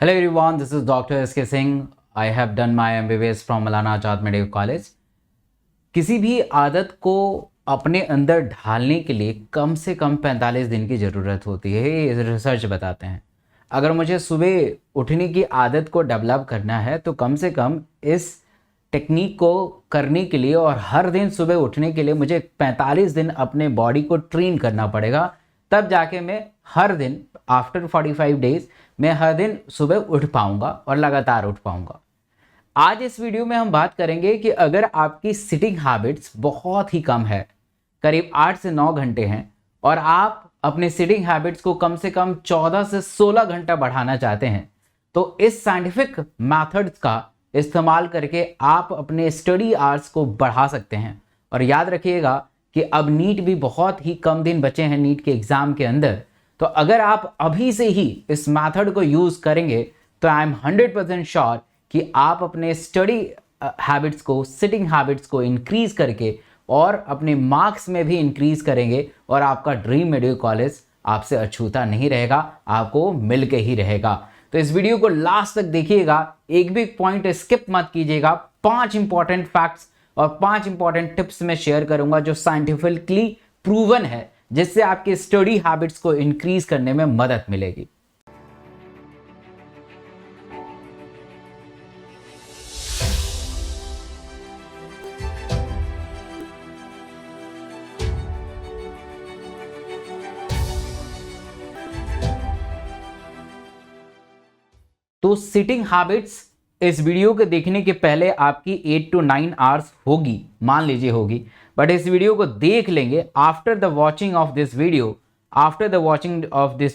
Hello everyone, this is Dr. S.K. Singh. I have done my MBBS from Maulana Azad Medical College. किसी भी आदत को अपने अंदर ढालने के लिए कम से कम 45 दिन की ज़रूरत होती है, ये रिसर्च बताते हैं। अगर मुझे सुबह उठने की आदत को डेवलप करना है तो कम से कम इस टेक्निक को करने के लिए और हर दिन सुबह उठने के लिए मुझे 45 दिन अपने बॉडी को ट्रेन करना पड़ेगा, तब जाके मैं हर दिन आफ्टर 45 डेज मैं हर दिन सुबह उठ पाऊंगा और लगातार उठ पाऊंगा। आज इस वीडियो में हम बात करेंगे कि अगर आपकी सिटिंग हैबिट्स बहुत ही कम है, करीब 8 से 9 घंटे हैं, और आप अपने सिटिंग हैबिट्स को कम से कम 14 से 16 घंटा बढ़ाना चाहते हैं, तो इस साइंटिफिक मेथड्स का इस्तेमाल करके आप अपने स्टडी आवर्स को बढ़ा सकते हैं। और याद रखिएगा कि अब नीट भी बहुत ही कम दिन बचे हैं नीट के एग्ज़ाम के अंदर, तो अगर आप अभी से ही इस मेथड को यूज़ करेंगे तो आई एम 100% श्योर कि आप अपने स्टडी हैबिट्स को, सिटिंग हैबिट्स को इंक्रीज़ करके और अपने मार्क्स में भी इंक्रीज़ करेंगे और आपका ड्रीम मेडिकल कॉलेज आपसे अछूता नहीं रहेगा, आपको मिल के ही रहेगा। तो इस वीडियो को लास्ट तक देखिएगा, एक भी पॉइंट स्किप मत कीजिएगा। 5 इंपॉर्टेंट फैक्ट्स और 5 इंपॉर्टेंट टिप्स मैं शेयर करूंगा जो साइंटिफिकली प्रूवन है, जिससे आपके स्टडी हैबिट्स को इंक्रीज करने में मदद मिलेगी। तो सिटिंग हैबिट्स इस वीडियो के देखने के पहले आपकी 8 to 9 आवर्स होगी, मान लीजिए होगी, बट इस वीडियो को देख लेंगे after the watching of this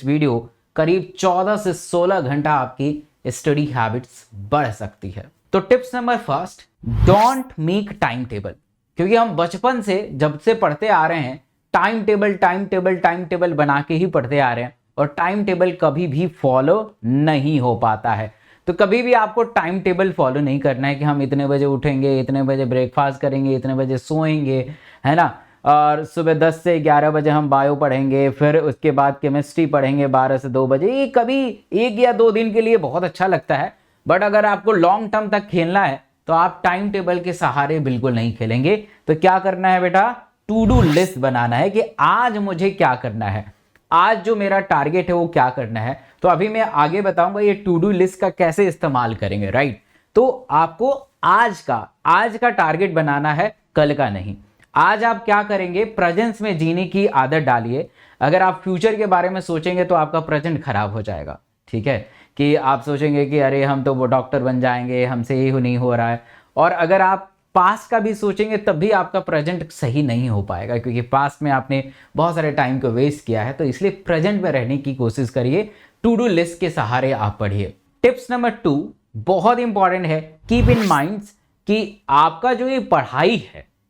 video करीब 14 से 16 घंटा आपकी स्टडी हैबिट्स बढ़ सकती है। तो tips number first, don't make time table. क्योंकि हम बचपन से जब से पढ़ते आ रहे हैं टाइम टेबल बना के ही पढ़ते आ रहे हैं, और टाइम टेबल कभी भी फॉलो नहीं हो पाता है। तो कभी भी आपको टाइम टेबल फॉलो नहीं करना है कि हम इतने बजे उठेंगे, इतने बजे ब्रेकफास्ट करेंगे, इतने बजे सोएंगे, है ना, और सुबह 10 से 11 बजे हम बायो पढ़ेंगे, फिर उसके बाद केमिस्ट्री पढ़ेंगे 12 से 2 बजे। ये कभी 1 या 2 दिन के लिए बहुत अच्छा लगता है, बट अगर आपको लॉन्ग टर्म तक खेलना है तो आप टाइम टेबल के सहारे बिल्कुल नहीं खेलेंगे। तो क्या करना है बेटा, टू डू लिस्ट बनाना है कि आज मुझे क्या करना है, आज जो मेरा टारगेट है वो क्या करना है। तो अभी मैं आगे बताऊंगा ये टू डू लिस्ट का कैसे इस्तेमाल करेंगे, राइट। तो आपको आज का टारगेट बनाना है, कल का नहीं। आज आप क्या करेंगे, प्रेजेंस में जीने की आदत डालिए। अगर आप फ्यूचर के बारे में सोचेंगे तो आपका प्रेजेंट खराब हो जाएगा, ठीक है, कि आप सोचेंगे कि अरे हम तो वो डॉक्टर बन जाएंगे, हमसे ये नहीं हो रहा है। और अगर आप पास्ट का भी सोचेंगे तब भी आपका प्रेजेंट सही नहीं हो पाएगा, क्योंकि पास्ट में आपने बहुत सारे टाइम को वेस्ट किया है। तो इसलिए प्रेजेंट में रहने की कोशिश करिए, टू डू लिस्ट के सहारे आप पढ़िए। टिप्स नंबर 2 बहुत इंपॉर्टेंट है, कीप इन माइंड कि आपका जो ये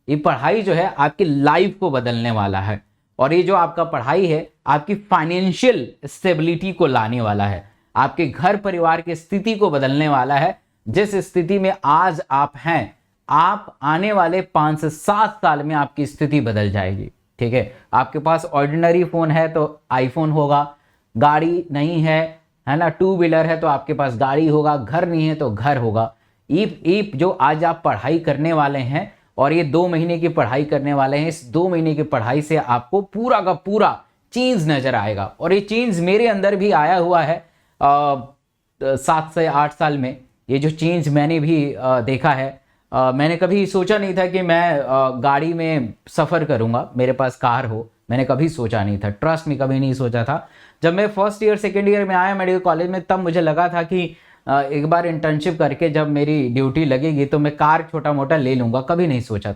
पढ़ाई जो है आपकी लाइफ को बदलने वाला है, और ये जो आपका पढ़ाई है आपकी फाइनेंशियल स्टेबिलिटी को लाने वाला है, आपके घर परिवार की स्थिति को बदलने वाला है। जिस स्थिति में आज आप हैं, आप आने वाले 5 से 7 साल में आपकी स्थिति बदल जाएगी, ठीक है। आपके पास ऑर्डिनरी फोन है तो आईफोन होगा, गाड़ी नहीं है ना, 2 व्हीलर है तो आपके पास गाड़ी होगा, घर नहीं है तो घर होगा। ईप जो आज आप पढ़ाई करने वाले हैं और ये 2 महीने की पढ़ाई करने वाले हैं, इस 2 महीने की पढ़ाई से आपको पूरा का पूरा चेंज नजर आएगा। और ये चेंज मेरे अंदर भी आया हुआ है 7 से 8 साल में। ये जो चेंज मैंने भी देखा है, मैंने कभी सोचा नहीं था कि मैं गाड़ी में सफ़र करूंगा, मेरे पास कार हो, मैंने कभी सोचा नहीं था, ट्रस्ट में कभी नहीं सोचा था। जब मैं फर्स्ट ईयर सेकेंड ईयर में आया मेडिकल कॉलेज में, तब मुझे लगा था कि एक बार इंटर्नशिप करके जब मेरी ड्यूटी लगेगी तो मैं कार छोटा मोटा ले लूँगा। कभी नहीं सोचा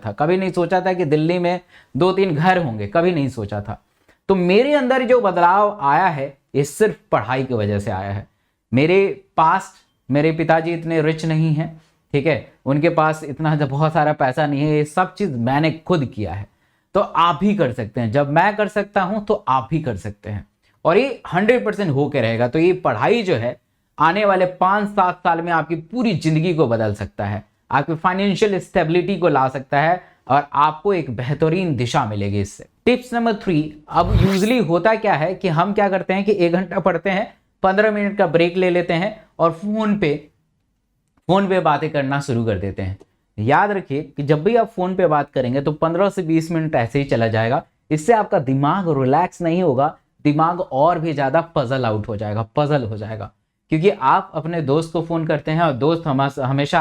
था कि दिल्ली में 2-3 घर होंगे, कभी नहीं सोचा था। तो मेरे अंदर जो बदलाव आया है ये सिर्फ पढ़ाई की वजह से आया है। मेरे पिताजी इतने रिच नहीं हैं, ठीक है, उनके पास इतना बहुत सारा पैसा नहीं है, ये सब चीज़ मैंने खुद किया है। तो आप भी कर सकते हैं, जब मैं कर सकता हूं तो आप भी कर सकते हैं, और ये 100% होके रहेगा। तो ये पढ़ाई जो है आने वाले 5-7 साल में आपकी पूरी जिंदगी को बदल सकता है, आपकी फाइनेंशियल स्टेबिलिटी को ला सकता है, और आपको एक बेहतरीन दिशा मिलेगी इससे। टिप्स नंबर 3, अब यूजली होता क्या है कि हम क्या करते हैं कि 1 घंटा पढ़ते हैं, 15 मिनट का ब्रेक ले लेते हैं और फोन पे बातें करना शुरू कर देते हैं। याद रखिए कि जब भी आप फोन पे बात करेंगे तो 15 से 20 मिनट ऐसे ही चला जाएगा। इससे आपका दिमाग रिलैक्स नहीं होगा, दिमाग और भी ज्यादा पजल हो जाएगा, क्योंकि आप अपने दोस्त को फोन करते हैं और दोस्त हमेशा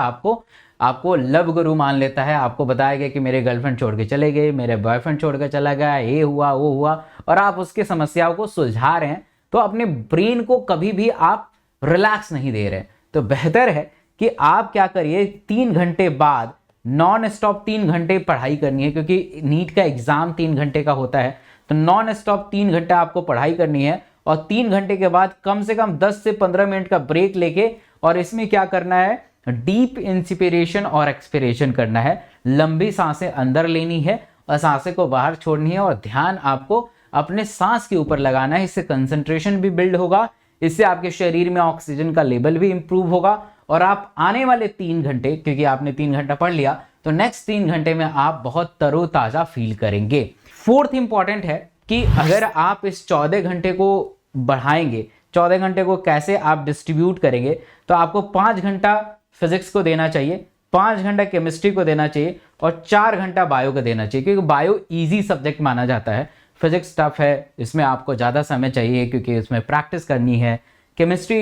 आपको लव गुरु मान लेता है, आपको बताएगा कि मेरे गर्लफ्रेंड छोड़ के चले गए, मेरे बॉयफ्रेंड छोड़ के चला गया, ये हुआ वो हुआ, और आप उसकी समस्याओं को सुलझा रहे हैं, तो अपने ब्रेन को कभी भी आप रिलैक्स नहीं दे रहे। तो बेहतर है कि आप क्या करिए, 3 घंटे बाद नॉन स्टॉप 3 घंटे पढ़ाई करनी है, क्योंकि नीट का एग्जाम 3 घंटे का होता है, तो नॉन स्टॉप 3 घंटा आपको पढ़ाई करनी है। और 3 घंटे के बाद कम से कम 10 से 15 मिनट का ब्रेक लेके, और इसमें क्या करना है, डीप इंस्पिरेशन और एक्सपिरेशन करना है। लंबी सांसें अंदर लेनी है और सांसें को बाहर छोड़नी है, और ध्यान आपको अपने सांस के ऊपर लगाना है। इससे कंसंट्रेशन भी बिल्ड होगा, इससे आपके शरीर में ऑक्सीजन का लेवल भी इंप्रूव होगा, और आप आने वाले 3 घंटे, क्योंकि आपने 3 घंटा पढ़ लिया, तो नेक्स्ट 3 घंटे में आप बहुत तरोताजा फील करेंगे। फोर्थ इंपॉर्टेंट है कि अगर आप इस 14 घंटे को बढ़ाएंगे, 14 घंटे को कैसे आप डिस्ट्रीब्यूट करेंगे, तो आपको 5 घंटा फिजिक्स को देना चाहिए, 5 घंटा केमिस्ट्री को देना चाहिए, और 4 घंटा बायो को देना चाहिए, क्योंकि बायो इजी सब्जेक्ट माना जाता है। फिजिक्स टफ है, इसमें आपको ज़्यादा समय चाहिए क्योंकि इसमें प्रैक्टिस करनी है। केमिस्ट्री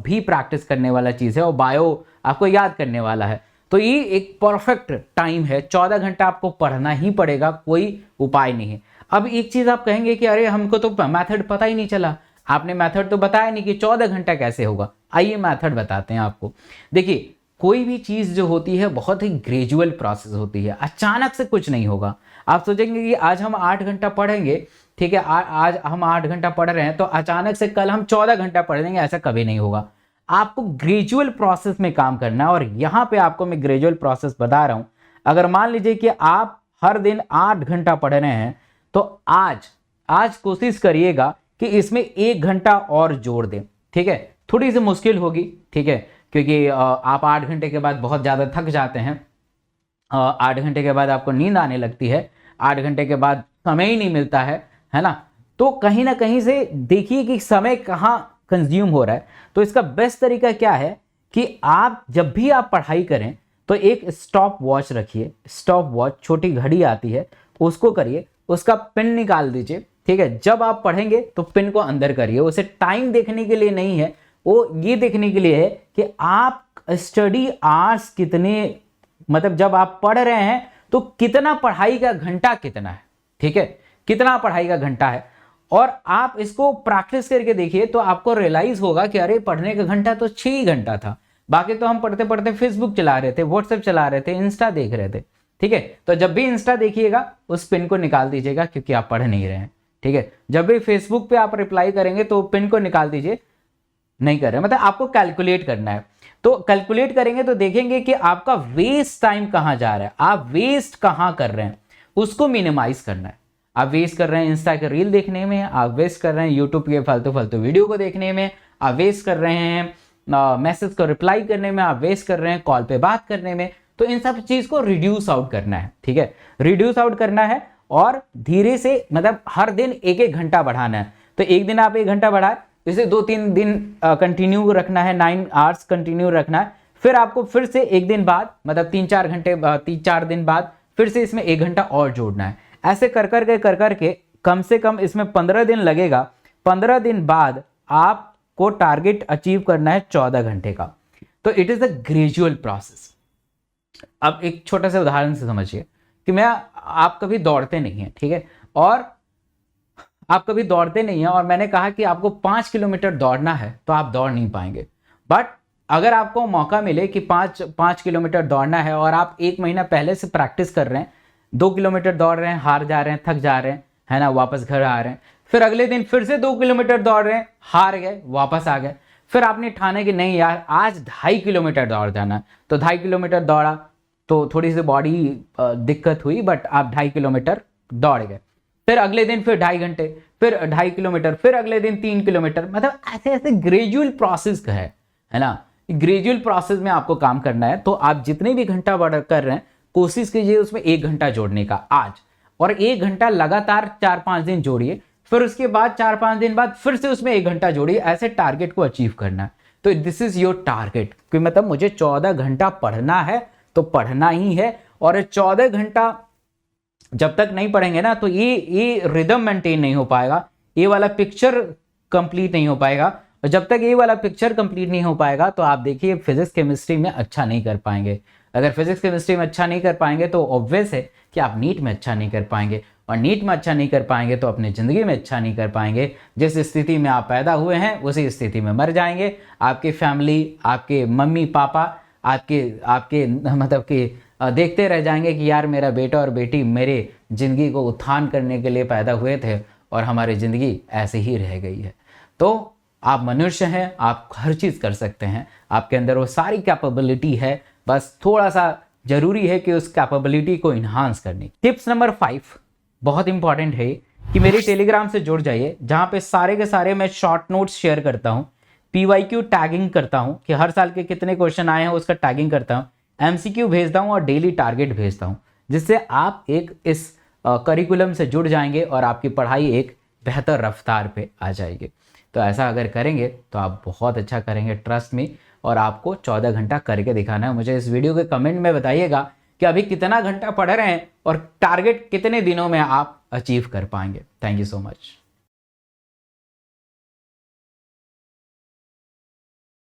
भी प्रैक्टिस करने वाला चीज़ है, और बायो आपको याद करने वाला है। तो ये एक परफेक्ट टाइम है, 14 घंटा आपको पढ़ना ही पड़ेगा, कोई उपाय नहीं है। अब एक चीज़ आप कहेंगे कि अरे हमको तो मेथड पता ही नहीं चला, आपने मेथड तो बताया नहीं कि 14 घंटा कैसे होगा। आइए मेथड बताते हैं आपको। देखिए, कोई भी चीज़ जो होती है बहुत ही ग्रेजुअल प्रोसेस होती है, अचानक से कुछ नहीं होगा। आप सोचेंगे कि आज हम 8 घंटा पढ़ेंगे, ठीक है, आज हम 8 घंटा पढ़ रहे हैं तो अचानक से कल हम 14 घंटा पढ़ लेंगे, ऐसा कभी नहीं होगा। आपको ग्रेजुअल प्रोसेस में काम करना है, और यहाँ पे आपको मैं ग्रेजुअल प्रोसेस बता रहा हूँ। अगर मान लीजिए कि आप हर दिन 8 घंटा पढ़ रहे हैं, तो आज कोशिश करिएगा कि इसमें 1 घंटा और जोड़ दें, ठीक है। थोड़ी सी मुश्किल होगी, ठीक है, क्योंकि आप 8 घंटे के बाद बहुत ज़्यादा थक जाते हैं, 8 घंटे के बाद आपको नींद आने लगती है, 8 घंटे के बाद समय ही नहीं मिलता है ना। तो कहीं ना कहीं से देखिए कि समय कहाँ कंज्यूम हो रहा है। तो इसका बेस्ट तरीका क्या है कि आप जब भी आप पढ़ाई करें तो एक स्टॉप वॉच रखिए, स्टॉप वॉच छोटी घड़ी आती है, उसको करिए, उसका पिन निकाल दीजिए, ठीक है। जब आप पढ़ेंगे तो पिन को अंदर करिए, उसे टाइम देखने के लिए नहीं है, वो ये देखने के लिए है कि आप स्टडी आवर्स कितने, मतलब जब आप पढ़ रहे हैं तो कितना पढ़ाई का घंटा कितना है, ठीक है, कितना पढ़ाई का घंटा है। और आप इसको प्रैक्टिस करके देखिए तो आपको रियलाइज होगा कि अरे पढ़ने का घंटा तो 6 ही घंटा था, बाकी तो हम पढ़ते पढ़ते फेसबुक चला रहे थे, व्हाट्सएप चला रहे थे, इंस्टा देख रहे थे, ठीक है। तो जब भी इंस्टा देखिएगा उस पिन को निकाल दीजिएगा, क्योंकि आप पढ़ नहीं रहे हैं, ठीक है। जब भी फेसबुक पे आप रिप्लाई करेंगे तो पिन को निकाल दीजिए, नहीं कर रहे, मतलब आपको कैलकुलेट करना है। तो कैलकुलेट करेंगे तो देखेंगे कि आपका वेस्ट टाइम कहां जा रहा है, आप वेस्ट कहां कर रहे हैं, उसको मिनिमाइज करना है। आप वेस्ट कर रहे हैं इंस्टा के रील देखने में, आप वेस्ट कर रहे हैं यूट्यूब के फालतू फालतू वीडियो को देखने में, आप वेस्ट कर रहे हैं मैसेज को रिप्लाई करने में, आप वेस्ट कर रहे हैं कॉल पे बात करने में। तो इन सब चीज को रिड्यूस आउट करना है, ठीक है, रिड्यूस आउट करना है, और धीरे से, मतलब हर दिन 1-1 घंटा बढ़ाना है। तो एक दिन आप 1 घंटा बढ़ाए, इसे 2-3 दिन कंटिन्यू रखना है, 9 आवर्स कंटिन्यू रखना है। फिर आपको फिर से 1 दिन बाद, मतलब 3-4 दिन बाद फिर से इसमें 1 घंटा और जोड़ना है। ऐसे कर करके कम से कम इसमें 15 दिन लगेगा। 15 दिन बाद आपको टारगेट अचीव करना है 14 घंटे का। तो it is a gradual process. अब एक छोटा सा उदाहरण से समझिए कि आप कभी दौड़ते नहीं हैं, ठीक है, और आप कभी दौड़ते नहीं हैं, और मैंने कहा कि आपको 5 किलोमीटर दौड़ना है, तो आप दौड़ नहीं पाएंगे। बट अगर आपको मौका मिले कि 5 किलोमीटर दौड़ना है, और आप 1 महीना पहले से प्रैक्टिस कर रहे हैं, 2 किलोमीटर दौड़ रहे हैं, हार जा रहे हैं, थक जा रहे हैं, है ना, वापस घर आ रहे हैं, फिर अगले दिन फिर से 2 किलोमीटर दौड़ रहे हैं, हार गए, वापस आ गए, फिर आपने ठाने कि नहीं यार आज 2.5 किलोमीटर दौड़ जाना, तो 2.5 किलोमीटर दौड़ा, तो थोड़ी सी बॉडी दिक्कत हुई, बट आप 2.5 किलोमीटर दौड़ गए। फिर अगले दिन फिर 2.5 घंटे, फिर 2.5 किलोमीटर, फिर अगले दिन 3 किलोमीटर, मतलब ऐसे ऐसे ग्रेजुअल प्रोसेस का है ना। ग्रेजुअल प्रोसेस में आपको काम करना है। तो आप जितने भी घंटा बढ़ कर रहे हैं, कोशिश कीजिए उसमें 1 घंटा जोड़ने का आज, और 1 घंटा लगातार 4-5 दिन जोड़िए, फिर उसके बाद 4-5 दिन बाद फिर से उसमें 1 घंटा जोड़िए। ऐसे टारगेट को अचीव करना है। तो दिस इज योर टारगेट, कि मतलब मुझे 14 घंटा पढ़ना है तो पढ़ना ही है। और 14 घंटा जब तक नहीं पढ़ेंगे ना तो ये रिदम मेंटेन नहीं हो पाएगा, ये वाला पिक्चर कंप्लीट नहीं हो पाएगा। और जब तक ये वाला पिक्चर कंप्लीट नहीं हो पाएगा तो आप देखिए फिजिक्स केमिस्ट्री में अच्छा नहीं कर पाएंगे। अगर फिजिक्स केमिस्ट्री में अच्छा नहीं कर पाएंगे तो ऑब्वियस है कि आप नीट में अच्छा नहीं कर पाएंगे, और नीट में अच्छा नहीं कर पाएंगे तो अपनी ज़िंदगी में अच्छा नहीं कर पाएंगे। जिस स्थिति में आप पैदा हुए हैं उसी स्थिति में मर जाएंगे। आपकी फैमिली, आपके मम्मी पापा आपके मतलब कि देखते रह जाएंगे कि यार मेरा बेटा और बेटी मेरे ज़िंदगी को उत्थान करने के लिए पैदा हुए थे और हमारी ज़िंदगी ऐसे ही रह गई है। तो आप मनुष्य हैं, आप हर चीज़ कर सकते हैं, आपके अंदर वो सारी कैपेबिलिटी है, बस थोड़ा सा जरूरी है कि उस कैपेबिलिटी को इन्हांस करनी। टिप्स नंबर 5 बहुत इंपॉर्टेंट है कि मेरे टेलीग्राम से जुड़ जाइए, जहाँ पे सारे के सारे मैं शॉर्ट नोट्स शेयर करता हूँ, PYQ टैगिंग करता हूँ कि हर साल के कितने क्वेश्चन आए हैं उसका टैगिंग करता हूँ, MCQ भेजता हूँ और डेली टारगेट भेजता हूँ, जिससे आप एक इस करिकुलम से जुड़ जाएंगे और आपकी पढ़ाई एक बेहतर रफ्तार पे आ जाएगी। तो ऐसा अगर करेंगे तो आप बहुत अच्छा करेंगे, ट्रस्ट मी। और आपको 14 घंटा करके दिखाना है। मुझे इस वीडियो के कमेंट में बताइएगा कि अभी कितना घंटा पढ़ रहे हैं और टारगेट कितने दिनों में आप अचीव कर पाएंगे। Thank you so much.